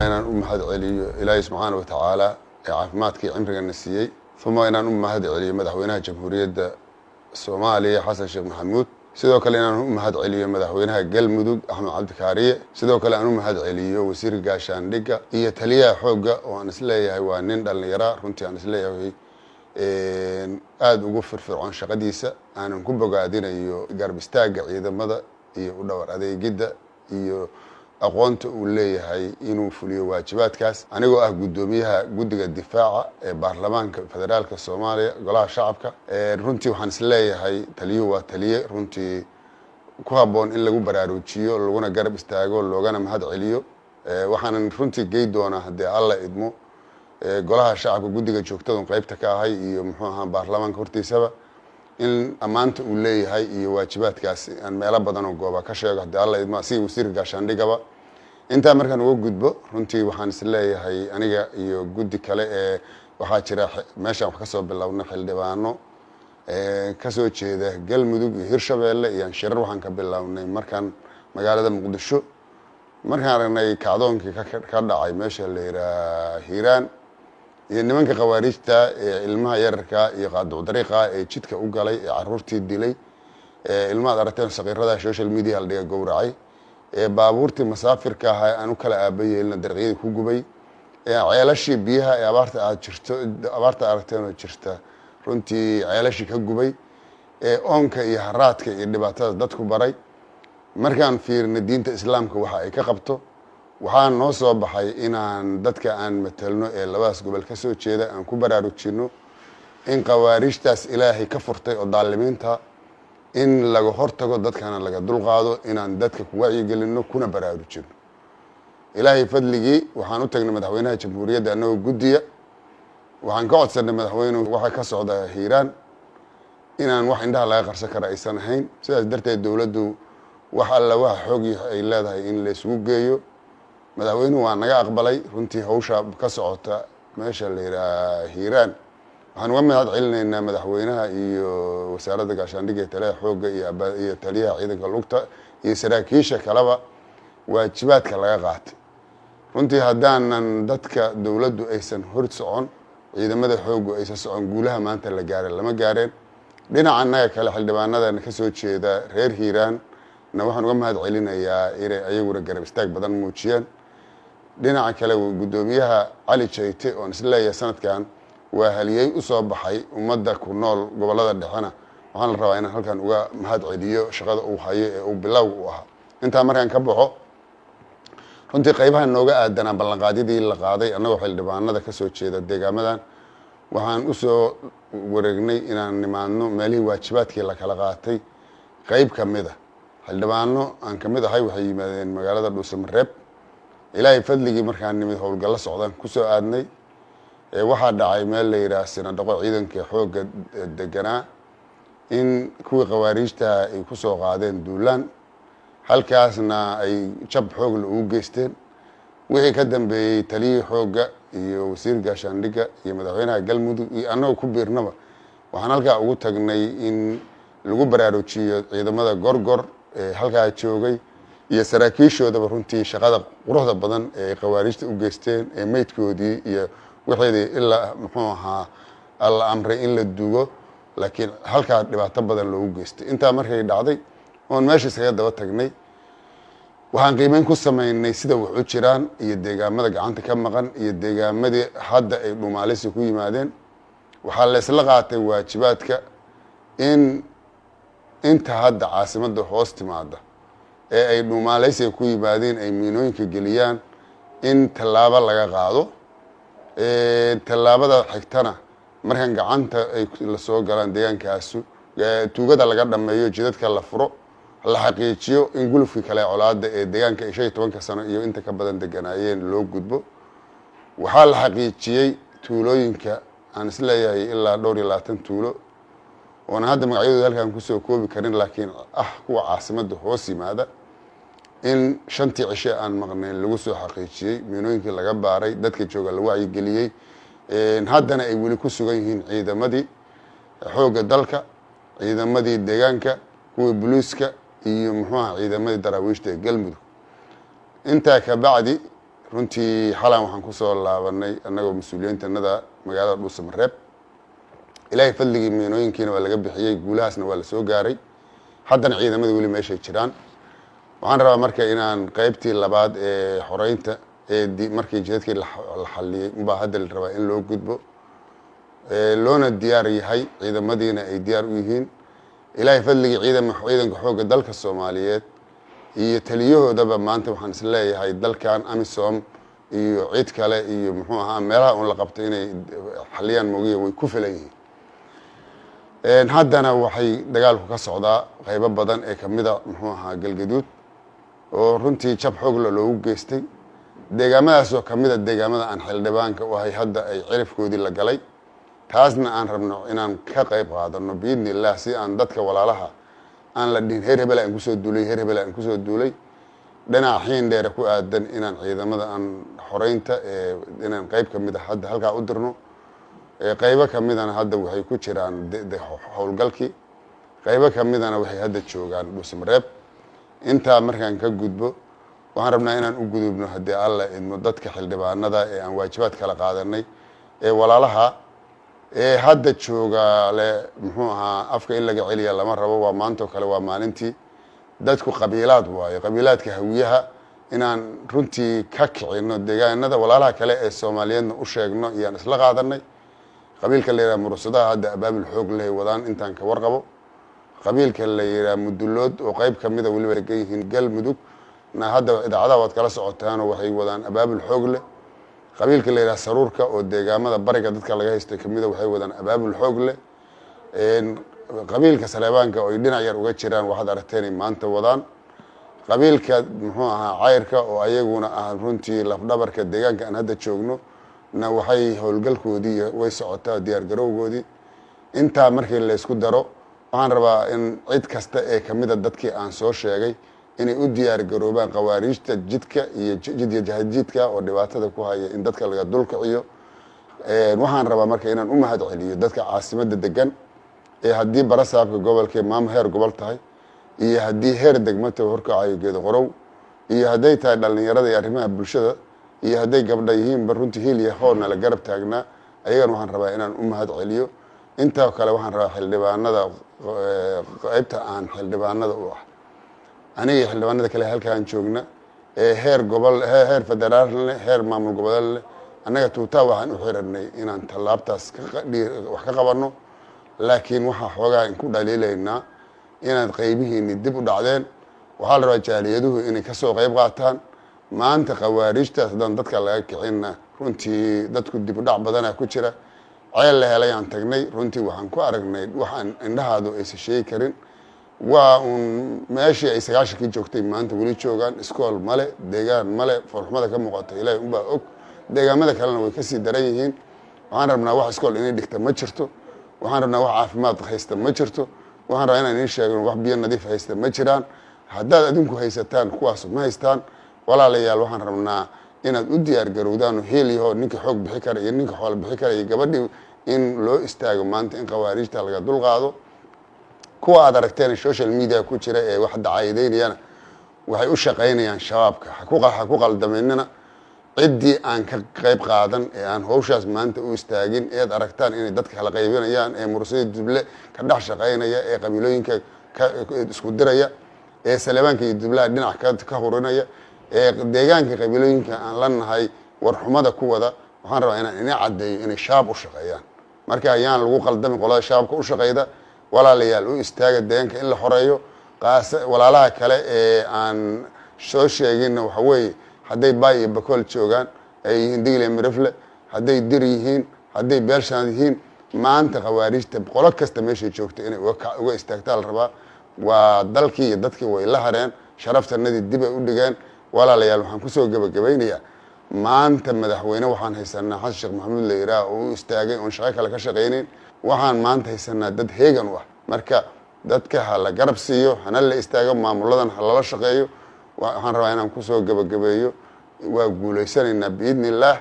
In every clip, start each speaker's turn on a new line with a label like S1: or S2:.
S1: inaan u mahad celiyo Ilaahay subxaanahu wa tacaala ee caafimaadkii cimriga siiyay thumma inaan u mahad celiyo madaxweynaha jamhuuriyadda Soomaaliya Xasan Sheekh Maxamuud sidoo kale inaan u mahad celiyo madaxweynaha Galmudug Axmed Cabdi Kaariye sidoo kale aan u mahad celiyo wasiirka gaashaandhigga iyo taliyaha xoogga oo aan isleeyahay waa nin dhalinyaro runtii aan isleeyahay aad ugu firfircoon shaqadiisa aanan ku bogaadinayo garab istaaga ciidamada iyo u dhawr adeegida iyo aqoonta uu leeyahay inuu fuliyo waajibaadkaas anigoo ah gudoomiyaha guddiga difaaca ee baarlamaanka federaalka Soomaaliya golaha shacabka runtii waxaan isleeyahay taliyuhu waa taliye runtii ku haboon in lagu baraarujiyo laguna garab istaago loogana mahad celiyo waxaan runtii geey doonaa hadii alla idmo golaha shacabka guddiga joogtada qaybta ka ahay iyo muxuu ahaa baarlamaanka hortiisaba in amaanta uu leeyahay iyo waajibaadkaas aan meelo badan oo gooba ka sheego hadii alla idmo si wasiirka gaashaandhigaba inta markaan uga gudbo runtii waxaan isleeyahay aniga iyo guddi kale ee waxa jira meeshan wax ka soo bilowna xildhibaano ka soo jeeda Galmudug iyo Hirshabeelle iyo shirar waxaan ka bilownay markaan magaalada Muqdisho markaan aragnay kacdoonkii ka dhacay meesha la yiraahdo Hiiraan iyo nimanka qawaariijta ee ilmaha yararka iyo qaaduu dariiqa ee jidka u galay ee caruurtii dilay ilmaha aragteen saqiirada social media la dhiga gowracay baabuurtii masaafirka ah aan u kala aabayeelna dariiqyada ku gubay ceelashii biyaha ee abaarta aragteen oo jirta runtii ceelashii ka gubay oonka iyo haraadka iyo dhibaatada dadku baray markaan fiirno diinta islaamka waxa ay ka qabto waxaan noo soo baxay inaan dadka aan metelno ee labadaas gobol ka soo jeeda aan ku baraarujino in qawaariijtaas ilaahay ka furtay oo daalimiinta in laga hortago dadkana laga dulqaado inaan dadka ku wacyi gelino kuna baraarujino ilaahay fadligii waxaan u tagnay madaxweynaha jamhuuriyadda anagoo guddiya waxaan ka codsanay madaxweynuhu waxa ka socda Hiiraan inaan wax indhaha laga qarsan karo aysan ahayn sidaas darteed dawladdu wax alla wax xoog ay leedahay in la isugu geeyo madaxweynuhu waa naga aqbalay runtii hawsha ka socota meesha la yiraahdo Hiiraan waxaan uga mahad celinaynaa madaxweynaha iyo wasaaradda gaashaandhigga taliyaha xoogga iyo taliyaha ciidanka lugta iyo saraakiisha kaleba waajibaadka laga qaatay runtii haddaanan dadka dawladdu aysan hor socon ciidamada xoogga aysan socon guulaha maanta la gaaray lama gaareen dhinaca naga kale xildhibaanadan ka soo jeeda reer Hiiraan na waxaan uga mahad celinayaa inay ayaguna garab istaag badan muujiyeen dhinaca kale gudoomiyaha Cali Jayte oo isleeyahay sanadkan waa haliyay u soo baxay ummadda ku nool gobolada dhexana waxaan la rabaa inaan halkan uga mahad celiyo shaqada uu hayo ee uu bilow u ahaa inta markaan ka baxo runtii qaybaha nooga aadanaa ballanqaadyadii la qaaday annagoo xildhibaanada ka soo jeeda deegaamadan waxaan u soo wareegnay inaan nimaadno meelihii waajibaadkii la kala qaatay qayb ka mid ah xildhibaano aan ka mid ahay waxay yimaadeen magaalada Dhuusamareeb ilaahay fadligii markaan nimid howlgallo socdaan ku soo aadnay waxaa dhacay meel la yiraahdo Sinadaqo ciidanka xoogga deganaa in kuwii qawaariijta ay ku soo qaadeen duulaan halkaasna ay jab xoog la ugu geysteen wixii ka dambeeyay taliyihii xoogga iyo wasiirka gaashaandhigga iyo madaxweynaha Galmudug iyo annagoo ku biirnaba waxaan halkaa ugu tagnay in lagu baraarujiyo ciidamada gorgor ee halkaa joogay iyo saraakiishoodaba runtii shaqada quruxda badan ee qawaariijta u geysteen ee meydkoodii iyo wixii ilaa muxuu ahaa alla amray in la duugo laakiin halkaa dhibaato badan loogu geystay intaa markay dhacday oon meesha isaga daba tagnay waxaan qiimeyn ku sameynay sida wax u jiraan iyo deegaamada gacanta ka maqan iyo deegaamadii hadda ay dhumaalisi ku yimaadeen waxaa la isla qaatay waajibaadka in inta hadda caasimadda hoos timaada ee ay dhumaalisi ku yimaadeen ay miinooyinka geliyaan in tallaabo laga qaado tallaabada xigtana markan gacanta ay la soo galaan deegaankaasu tuugada laga dhameeyo jidadka la furo la xaqiijiyo in gulufkii kale colaada ee deegaanka 15 sano iyo inta ka badan deganaayeen loo gudbo waxaa la xaqiijiyay tuulooyinka aan isleeyahay ilaa dhowr iyo 20 tuulo oo hadda magacyadooda halkaan ku soo koobi karin laakiin kuwa caasimadda hoos yimaada in shantii cishe aan maqnayn lagu soo xaqiijiyay miinooyinkii laga baaray dadka jooga la wacyi geliyay haddana ay weli ku sugan yihiin ciidamadii xoogga dalka ciidamadii deegaanka kuwa booliiska iyo muxuu ahaa ciidamadii daraawiishta Galmudug inta ka bacdi runtii xalan waxaan kusoo laabanay annagoo mas-uuliyiintanada magaalada dhuusamareeb ilaahay fadligii miinooyinkiina waa laga bixiyey, guulahaasna waa la soo gaaray, haddana ciidamada weli meeshay jiraan. waxaan rabaa marka inaan qaybtii labaad ee xoreynta markii jidadkii la xaliyey unbaa hadda la rabaa in loo gudbo, loona diyaar yahay, ciidamadiina ay diyaar u yihiin. ilaahay fadligii ciidanka xoogga dalka Soomaaliyeed iyo taliyahoodaba maanta waxaan is leeyahay dalkan AMISOM iyo cid kale iyo muxuu ahaa meelaha uun la qabtay inay xaliyaan moogiya way ku filan yihiin. haddana waxay dagaalku ka socdaa qaybo badan ee kamida muxuu ahaa Galgaduud oo runtii jab xoog loogu geystay. deegaamadaasoo kamida deegaamada aan xildhibaanka u ahay hadda ay cirifkoodii la galay, taasna aan rabno inaan ka qayb qaadano biidni illah, si aan dadka walaalaha aan la dhihin heer hebel aan kusoo duulay, heer hebel aan kusoo duulay. dhinaca xiin dheere ku aadan inaan ciidamada aan xoreynta inaan qayb kamid ah hadda halkaa u dirno. qaybo kamidana hadda waxay ku jiraan howlgalkii, qaybo kamidana waxay hadda joogaan dhuusamareeb. intaa markaan ka gudbo waxaan rabnaa inaan u gudubno haddii alla idmo dadka xildhibaanada ee aan waajibaad kala qaadanay ee walaalaha ee hadda jooga le muxuu ahaa afka in laga celiya lama rabo. waa maantoo kale waa maalintii dadku qabiilaad waayo, qabiilaadka hawiyaha inaan runtii ka kicino deegaanada walaalaha kale ee Soomaaliyeedna u sheegno iyaan isla qaadanay. qabiilka la yiraahdo mursadaha hadda abaabul xoog leh wadaan intaan ka warqabo. qabiilka la yiraahdo mudulood oo qayb kamida waliba ay yihiin Galmudug na hadda idaacadaha waad kala socotaan oo waxay wadaan abaabul xoog leh. qabiilka la yiraahdo saruurka oo deegaamada bariga dadka laga haystay kamida waxay wadaan abaabul xoog leh. qabiilka Saleebaanka oo ay dhinac yar uga jiraan waxaad aragteen maanta wadaan. qabiilka muxuu ahaa Cayrka oo ayaguna ah runtii lafdhabarka deegaanka aan hadda joogno na waxay howlgalkoodii way socotaa, diyaar garowgoodii. intaa markii la isku daro waxaan rabaa in cid kasta ee kamida dadkii aan soo sheegay inay u diyaar garoobaan qawaariijta jidka iyo jahadjidka oo dhibaatada ku haya in dadka laga dulkiciyo. waxaan rabaa marka inaan u mahad celiyo dadka caasimada degan ee haddii barasaabka gobolka heer gobol tahay iyo haddii heer degmata horkacayo Geedo Qorow iyo hadday tahay dhalinyarada iyo arrimaha bulshada iyo hadday gabdha yihiinba runtii hiil iyo hoorna la garab taagnaa. ayagana waxaan rabaa inaan u mahad celiyo. intaa kale waxaan rabaa xildhibaanada qaybta aan xildhibaanada u ah aniga xildhibaanada kale halkaan joogna ee heer gobol, heer federaal, heer maamul goboleed annaga tuutaa waxaan u xiranay inaan tallaabtaas wax ka qabano. laakiin waxaa xoogaa in ku dhaliilaynaa inaad qaybihiini dib u dhacdeen. waxaa la rabaa jaaliyaduhu inay kasoo qayb qaataan. maanta qawaariijtaas haddaan dadka laga kicinna runtii dadku dib u dhac badana ku jira. ceel la helay aan tagnay, runtii waxaan ku aragnay waxaan indhahaadu aysan sheegi karin. waa uun meeshii ay 90kii joogtay maanta weli joogaan. iskool male, deegaan male, foolxumada ka muuqata ilaahay unbaa og. deegaamada kalena way kasii daran yihiin. waxaan rabnaa wax iskool inay dhigta ma jirto. waxaan rabnaa wax caafimaad haysta ma jirto. waxaan rabaa inaan idiin sheegno wax biyo nadiif haysta ma jiraan. haddaad adinku haysataan kuwaas ma haystaan. walaalayaal waxaan rabnaa inaad u diyaar garowdaan oo heeliyaho ninka xoog bixi kara iyo ninka xoolo bixi kara iyo gabadhii in loo istaago maanta in qawaariijta laga dulqaado. kuwa aad aragteen social media ku jira ee wax dacaayadeynayana waxay u shaqaynayaan shabaabka. ha ku qaldameynina. ciddii aan ka qayb qaadan ee aan howshaas maanta u istaagin eed aragtaan inay dadka kala qaybinayaan ee mursada duble ka dhex shaqaynaya ee qabiilooyinka isku diraya ee Saleebaanka iyo dublaha dhinac ka hurinaya ee deegaanka qabiilooyinka aan la nahay warxumada ku wada. waxaan rabaa inaan ina caddeeyo inay shabaab u shaqeeyaan. marka ayaan lagu qaldamin qolada shabaabka u shaqeyda. walaalayaal u istaaga deegaanka in la xoreeyo. walaalaha kale ee aan soo sheeginna waxa weeye hadday baay iyo bakool joogaan ay yihiin Digil iyo Mirifle, hadday dir yihiin, hadday beelshaan yihiin, maanta qawaariijta qolo kasta meeshay joogta inay uga istaagtaa la rabaa. waa dalkii iyo dadkii way la hareen, sharaftanadii dib ay u dhigeen. walaalayaal waxaan kusoo gabagabeynayaa maanta madaxweyne waxaan haysanaa xasan sheekh maxamuud la yiraahdo oo u istaagay oon shaqo kale ka shaqaynayn. waxaan maanta haysanaa dad heegan u ah. marka dadka ha la garab siiyo, hana la istaago, maamuladan ha lala shaqeeyo. waxaan rabaa inaan kusoo gabagabeeyo. waa guulaysanaynaa biidni illaah.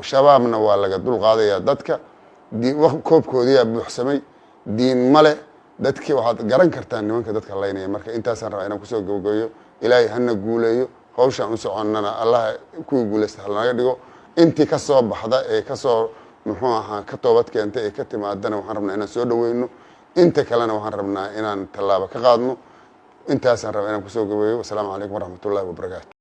S1: shabaabna waa laga dulqaadayaa dadka. koobkoodiyaa buuxsamay. diin male. dadkii waxaad garan kartaan nimanka dadka laynaya. marka intaasaan rabaa inaan kusoo gabagabeeyo. ilaahay hana guuleeyo. hawshaan u soconnana allah ku guulaysta naga dhigo intii ka soo baxda ee ka soo muxuu ahaa ka toobad keentay ee ka timaadana waxaan rabnaa inaan soo dhaweyno inta kalena waxaan rabnaa inaan tallaabo ka qaadno intaasaan rabaa inaan kusoo gabeeyo. Wasalaamu calaykum waraxmatullaahi wabarakaatu.